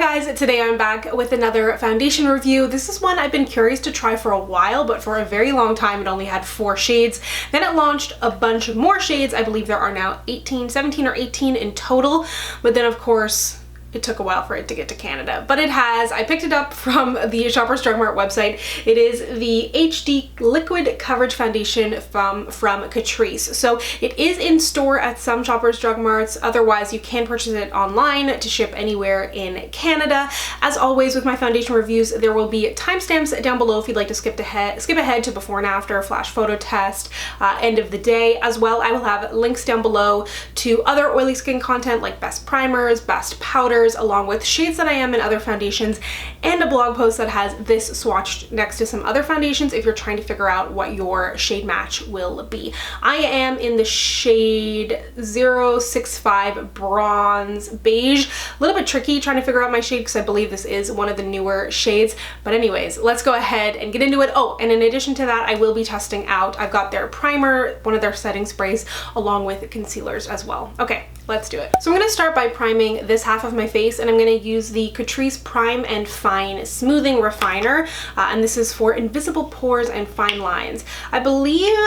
guys, today I'm back with another foundation review. This is one I've been curious to try for a while, but for a very long time it only had 4 shades. Then it launched a bunch of more shades. I believe there are now 17 or 18 in total, but then of course it took a while for it to get to Canada, but it has. I picked it up from the Shoppers Drug Mart website. It is the HD Liquid Coverage Foundation from Catrice. So it is in store at some Shoppers Drug Marts. Otherwise, you can purchase it online to ship anywhere in Canada. As always with my foundation reviews, there will be timestamps down below if you'd like to skip ahead to before and after, flash photo test, end of the day. As well, I will have links down below to other oily skin content like best primers, best powders, along with shades that I am in other foundations, and a blog post that has this swatched next to some other foundations if you're trying to figure out what your shade match will be. I am in the shade 065 Bronze Beige. A little bit tricky trying to figure out my shade because I believe this is one of the newer shades. But anyways, let's go ahead and get into it. Oh, and in addition to that, I will be testing out, I've got their primer, one of their setting sprays, along with concealers as well. Okay, let's do it. So I'm going to start by priming this half of my face, and I'm going to use the Catrice Prime and Fine Smoothing Refiner, and this is for invisible pores and fine lines. I believe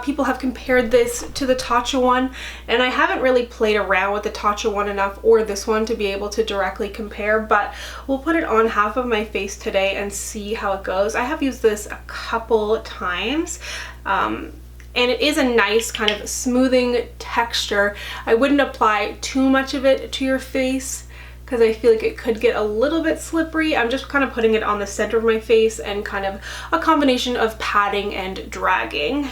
people have compared this to the Tatcha one, and I haven't really played around with the Tatcha one enough or this one to be able to directly compare, but we'll put it on half of my face today and see how it goes. I have used this a couple times. And it is a nice kind of smoothing texture. I wouldn't apply too much of it to your face because I feel like it could get a little bit slippery. I'm just kind of putting it on the center of my face and kind of a combination of patting and dragging.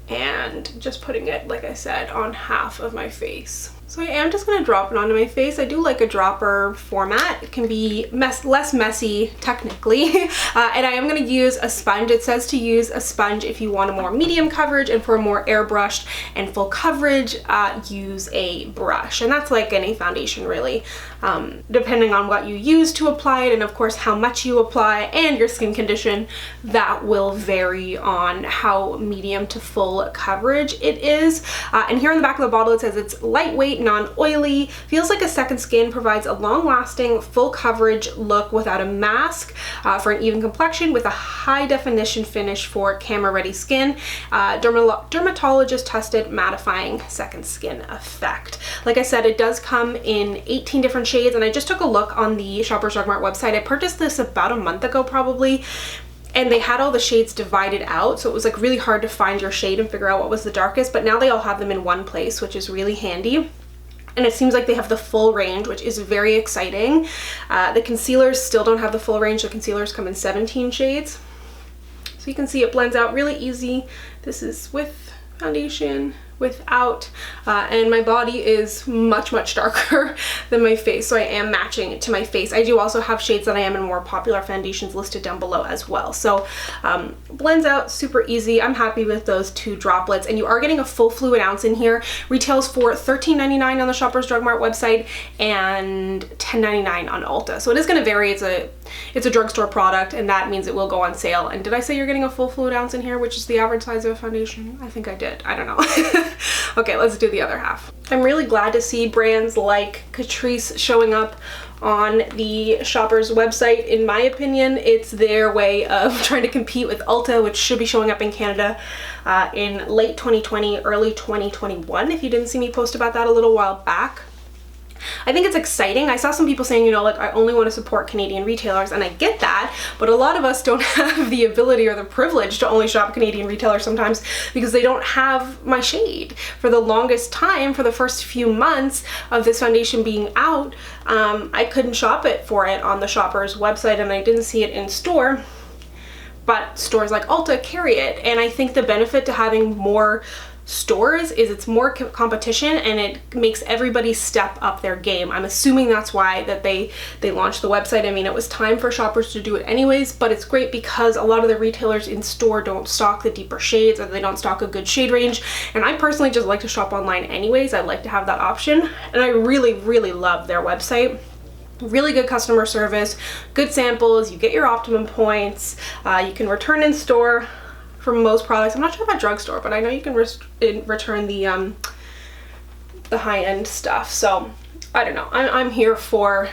And just putting it, like I said, on half of my face. So I am just going to drop it onto my face. I do like a dropper format. It can be less messy technically. And I am going to use a sponge. It says to use a sponge if you want a more medium coverage, and for a more airbrushed and full coverage, use a brush. And that's like any foundation really, depending on what you use to apply it and of course how much you apply and your skin condition, that will vary on how medium to full coverage it is. And here on the back of the bottle it says it's lightweight, non-oily, feels like a second skin, provides a long-lasting full coverage look without a mask, for an even complexion with a high definition finish for camera ready skin, dermatologist tested mattifying second skin effect. Like I said, it does come in 18 different shades, and I just took a look on the Shoppers Drug Mart website. I purchased this about a month ago probably, and they had all the shades divided out, so it was like really hard to find your shade and figure out what was the darkest, but now they all have them in one place, which is really handy. And it seems like they have the full range, which is very exciting. The concealers still don't have the full range. The concealers come in 17 shades. So you can see it blends out really easy. This is with foundation, without, and my body is much darker than my face, so I am matching it to my face. I do also have shades that I am in more popular foundations listed down below as well. So blends out super easy. I'm happy with those 2 droplets, and you are getting a full fluid ounce in here. Retails for $13.99 on the Shoppers Drug Mart website and $10.99 on Ulta. So it is going to vary. It's a drugstore product, and that means it will go on sale. And did I say you're getting a full fluid ounce in here, which is the average size of a foundation? I think I did. I don't know. Okay, let's do the other half. I'm really glad to see brands like Catrice showing up on the Shoppers website. In my opinion, it's their way of trying to compete with Ulta, which should be showing up in Canada in late 2020, early 2021, if you didn't see me post about that a little while back. I think it's exciting. I saw some people saying, you know, like, I only want to support Canadian retailers, and I get that, but a lot of us don't have the ability or the privilege to only shop Canadian retailers sometimes because they don't have my shade. For the longest time, for the first few months of this foundation being out, I couldn't shop it on the Shoppers website, and I didn't see it in store. But stores like Ulta carry it, and I think the benefit to having more stores is it's more competition, and it makes everybody step up their game. I'm assuming that's why that they launched the website. I mean, it was time for shoppers to do it anyways, but it's great because a lot of the retailers in store don't stock the deeper shades, or they don't stock a good shade range, and I personally just like to shop online anyways. I like to have that option, and I really love their website. Really good customer service, good samples, you get your optimum points, you can return in store for most products. I'm not sure about drugstore, but I know you can return the high-end stuff. So I don't know, I'm here for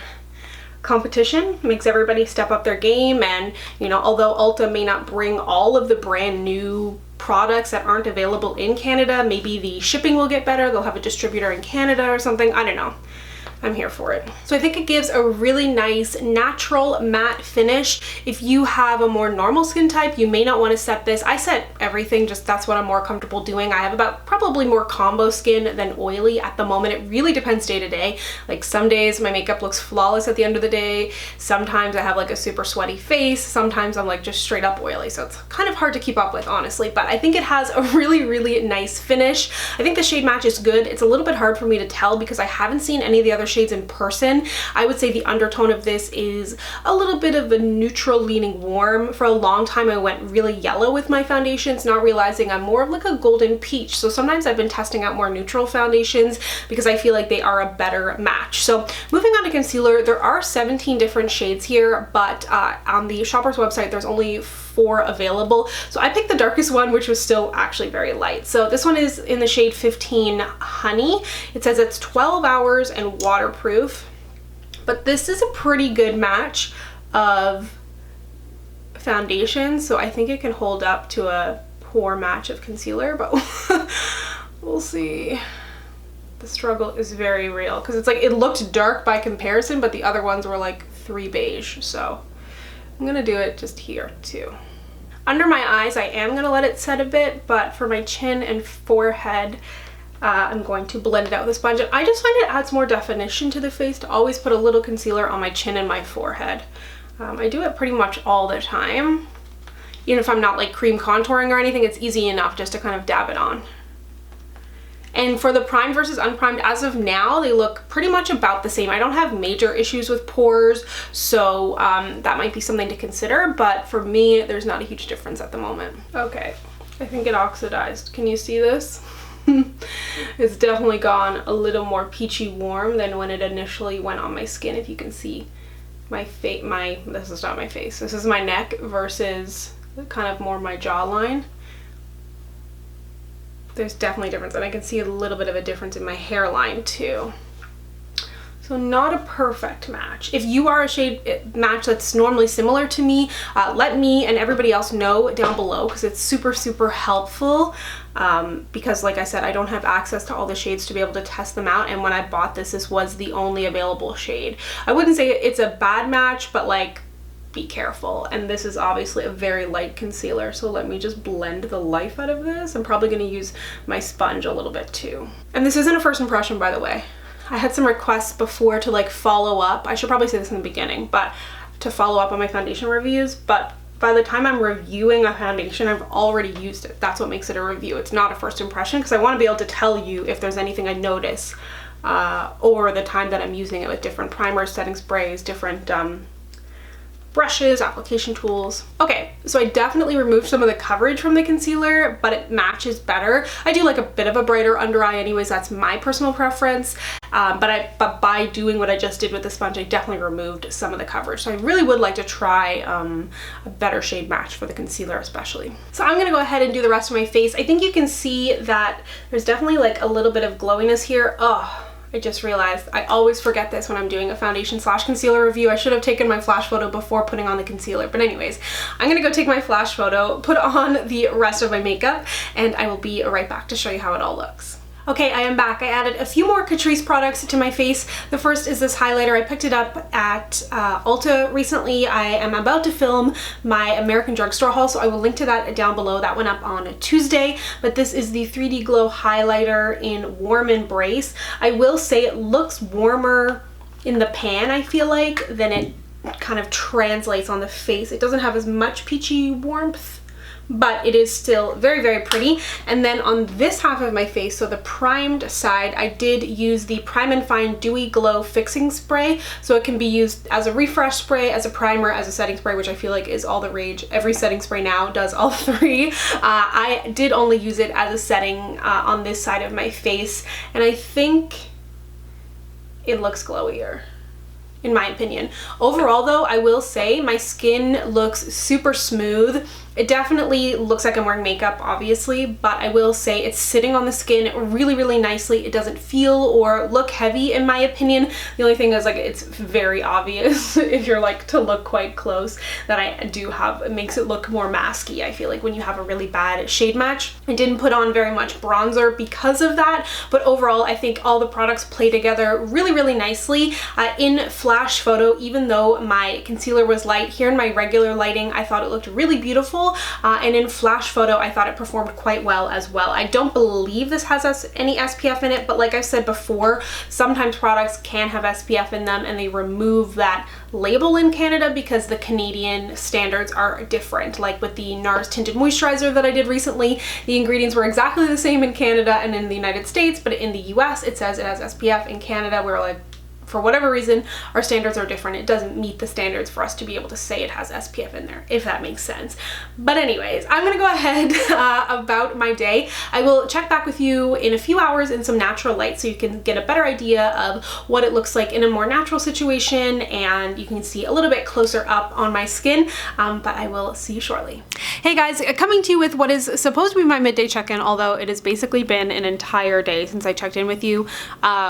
competition makes everybody step up their game, and you know, although Ulta may not bring all of the brand new products that aren't available in Canada, maybe the shipping will get better, they'll have a distributor in Canada or something, I don't know. I'm here for it. So I think it gives a really nice natural matte finish. If you have a more normal skin type, you may not want to set this. I set everything, just that's what I'm more comfortable doing. I have about probably more combo skin than oily at the moment. It really depends day to day. Like some days my makeup looks flawless at the end of the day. Sometimes I have like a super sweaty face. Sometimes I'm like just straight up oily. So it's kind of hard to keep up with, honestly, but I think it has a really, really nice finish. I think the shade match is good. It's a little bit hard for me to tell because I haven't seen any of the other shades in person. I would say the undertone of this is a little bit of a neutral leaning warm. For a long time I went really yellow with my foundations, not realizing I'm more of like a golden peach. So sometimes I've been testing out more neutral foundations because I feel like they are a better match. So moving on to concealer, there are 17 different shades here, but on the Shoppers website there's only 4 available. So I picked the darkest one, which was still actually very light. So this one is in the shade 15 Honey. It says it's 12 hours and waterproof, but this is a pretty good match of foundation. So I think it can hold up to a poor match of concealer, but we'll see. The struggle is very real because it's like it looked dark by comparison, but the other ones were like 3 beige. So I'm gonna do it just here too. Under my eyes, I am gonna let it set a bit, but for my chin and forehead, I'm going to blend it out with a sponge. And I just find it adds more definition to the face to always put a little concealer on my chin and my forehead. I do it pretty much all the time. Even if I'm not like cream contouring or anything, it's easy enough just to kind of dab it on. And for the primed versus unprimed, as of now, they look pretty much about the same. I don't have major issues with pores, so that might be something to consider, but for me, there's not a huge difference at the moment. Okay, I think it oxidized. Can you see this? It's definitely gone a little more peachy warm than when it initially went on my skin. If you can see my face, this is not my face, this is my neck versus kind of more my jawline. There's definitely a difference, and I can see a little bit of a difference in my hairline too. So not a perfect match. If you are a shade match that's normally similar to me, let me and everybody else know down below because it's super, super helpful. Because like I said, I don't have access to all the shades to be able to test them out, and when I bought this, this was the only available shade. I wouldn't say it's a bad match, but like, be careful. And this is obviously a very light concealer, so let me just blend the life out of this. I'm probably going to use my sponge a little bit too. And this isn't a first impression, by the way. I had some requests before to like follow up. I should probably say this in the beginning, but to follow up on my foundation reviews, but by the time I'm reviewing a foundation, I've already used it. That's what makes it a review. It's not a first impression because I want to be able to tell you if there's anything I notice or the time that I'm using it with different primers, setting sprays, different brushes, application tools. Okay, so I definitely removed some of the coverage from the concealer, but it matches better. I do like a bit of a brighter under eye anyways, that's my personal preference. But by doing what I just did with the sponge, I definitely removed some of the coverage. So I really would like to try a better shade match for the concealer especially. So I'm gonna go ahead and do the rest of my face. I think you can see that there's definitely like a little bit of glowiness here. Oh, I just realized I always forget this when I'm doing a foundation / concealer review. I should have taken my flash photo before putting on the concealer. But anyways, I'm gonna go take my flash photo, put on the rest of my makeup, and I will be right back to show you how it all looks. Okay, I am back. I added a few more Catrice products to my face. The first is this highlighter. I picked it up at Ulta recently. I am about to film my American Drugstore haul, so I will link to that down below. That went up on Tuesday, but this is the 3D Glow highlighter in Warm Embrace. I will say it looks warmer in the pan, I feel like, than it kind of translates on the face. It doesn't have as much peachy warmth, but it is still very, very pretty. And then on this half of my face, so the primed side, I did use the Prime and Fine Dewy Glow Fixing Spray. So it can be used as a refresh spray, as a primer, as a setting spray, which I feel like is all the rage. Every setting spray now does all 3. I did only use it as a setting on this side of my face, and I think it looks glowier. in my opinion. Overall though, I will say my skin looks super smooth. It definitely looks like I'm wearing makeup, obviously, but I will say it's sitting on the skin really, really nicely. It doesn't feel or look heavy, in my opinion. The only thing is, like, it's very obvious if you're like to look quite close that I do have, it makes it look more masky. I feel like when you have a really bad shade match. I didn't put on very much bronzer because of that, but overall, I think all the products play together really, really nicely. In flash photo, even though my concealer was light, here in my regular lighting, I thought it looked really beautiful. And in flash photo, I thought it performed quite well as well. I don't believe this has any SPF in it, but like I said before, sometimes products can have SPF in them and they remove that label in Canada because the Canadian standards are different. Like with the NARS tinted moisturizer that I did recently, the ingredients were exactly the same in Canada and in the United States, but in the US it says it has SPF. In Canada, we're like, for whatever reason, our standards are different. It doesn't meet the standards for us to be able to say it has SPF in there, if that makes sense. But anyways, I'm gonna go ahead about my day. I will check back with you in a few hours in some natural light so you can get a better idea of what it looks like in a more natural situation, and you can see a little bit closer up on my skin, but I will see you shortly. Hey guys, coming to you with what is supposed to be my midday check-in, although it has basically been an entire day since I checked in with you.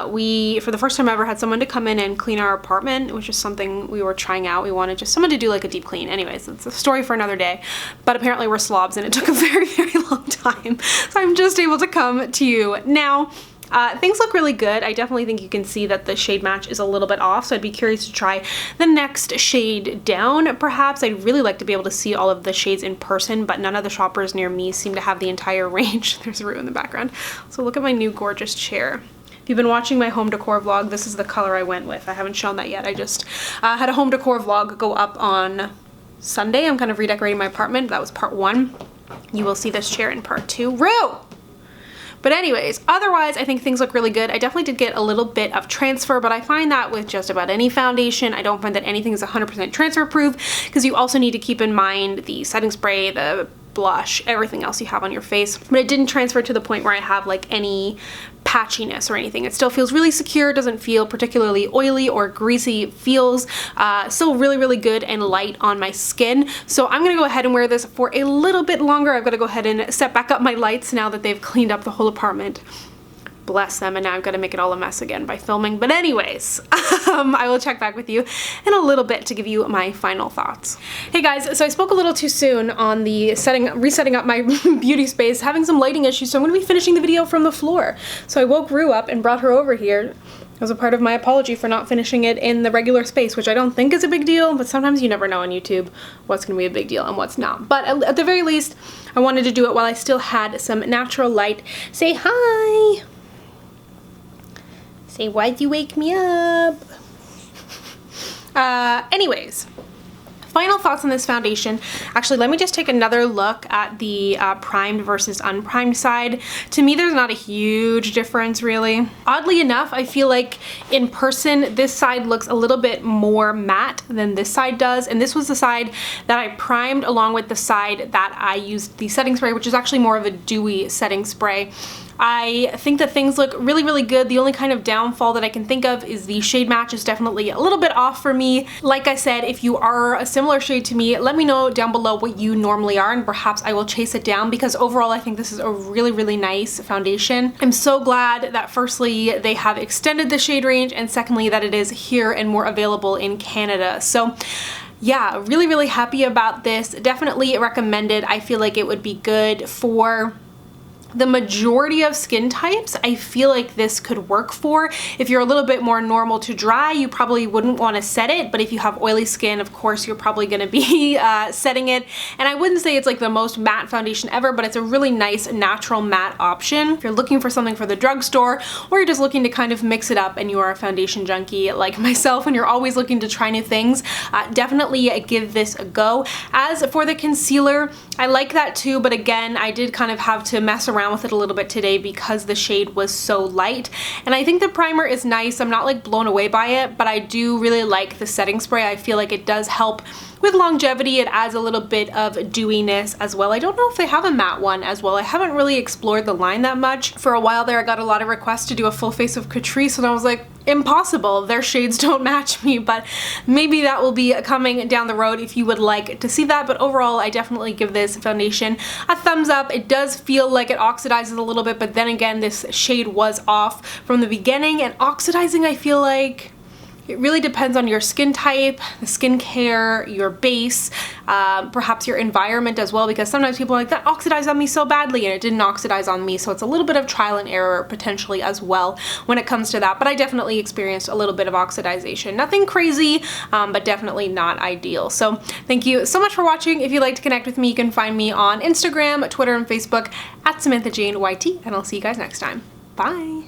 We, for the first time ever, had someone to come in and clean our apartment, which is something we were trying out. We wanted just someone to do like a deep clean. Anyways, it's a story for another day, but apparently we're slobs and it took a very, very long time. So I'm just able to come to you now. Things look really good. I definitely think you can see that the shade match is a little bit off, so I'd be curious to try the next shade down perhaps. I'd really like to be able to see all of the shades in person, but none of the shoppers near me seem to have the entire range. There's a roux in the background. So look at my new gorgeous chair. If you've been watching my home decor vlog, this is the color I went with. I haven't shown that yet. I just had a home decor vlog go up on Sunday. I'm kind of redecorating my apartment. That was part 1. You will see this chair in part 2. Rue! But anyways, otherwise, I think things look really good. I definitely did get a little bit of transfer, but I find that with just about any foundation. I don't find that anything is 100% transfer proof, because you also need to keep in mind the setting spray, the blush, everything else you have on your face. But it didn't transfer to the point where I have like any patchiness or anything. It still feels really secure, doesn't feel particularly oily or greasy. It feels still really, really good and light on my skin. So I'm gonna go ahead and wear this for a little bit longer. I've got to go ahead and set back up my lights now that they've cleaned up the whole apartment. Bless them, and now I've got to make it all a mess again by filming. But anyways, I will check back with you in a little bit to give you my final thoughts. Hey guys, so I spoke a little too soon on the resetting up my beauty space, having some lighting issues, so I'm going to be finishing the video from the floor. So I woke Rue up and brought her over here as a part of my apology for not finishing it in the regular space, which I don't think is a big deal, but sometimes you never know on YouTube what's going to be a big deal and what's not. But at the very least, I wanted to do it while I still had some natural light. Say hi! Say, why'd you wake me up? Anyways, final thoughts on this foundation. Actually, let me just take another look at the primed versus unprimed side. To me, there's not a huge difference, really. Oddly enough, I feel like in person, this side looks a little bit more matte than this side does. And this was the side that I primed along with the side that I used the setting spray, which is actually more of a dewy setting spray. I think that things look really, really good. The only kind of downfall that I can think of is the shade match is definitely a little bit off for me. Like I said, if you are a similar shade to me, let me know down below what you normally are, and perhaps I will chase it down, because overall I think this is a really, really nice foundation. I'm so glad that firstly they have extended the shade range, and secondly that it is here and more available in Canada. So yeah, really, really happy about this. Definitely recommended. I feel like it would be good for the majority of skin types. I feel like this could work for. If you're a little bit more normal to dry, you probably wouldn't want to set it, but if you have oily skin, of course, you're probably going to be setting it. And I wouldn't say it's like the most matte foundation ever, but it's a really nice natural matte option. If you're looking for something for the drugstore, or you're just looking to kind of mix it up and you are a foundation junkie like myself and you're always looking to try new things, definitely give this a go. As for the concealer, I like that too, but again, I did kind of have to mess around with it a little bit today because the shade was so light. And I think the primer is nice. I'm not like blown away by it, but I do really like the setting spray. I feel like it does help with longevity. It adds a little bit of dewiness as well. I don't know if they have a matte one as well. I haven't really explored the line that much. For a while there, I got a lot of requests to do a full face of Catrice, and I was like, impossible. Their shades don't match me, but maybe that will be coming down the road if you would like to see that. But overall, I definitely give this foundation a thumbs up. It does feel like it oxidizes a little bit, but then again, this shade was off from the beginning, and oxidizing, I feel like it really depends on your skin type, the skincare, your base, perhaps your environment as well, because sometimes people are like, that oxidized on me so badly, and it didn't oxidize on me. So it's a little bit of trial and error potentially as well when it comes to that. But I definitely experienced a little bit of oxidization. Nothing crazy, but definitely not ideal. So thank you so much for watching. If you'd like to connect with me, you can find me on Instagram, Twitter, and Facebook at SamanthaJaneYT, and I'll see you guys next time. Bye.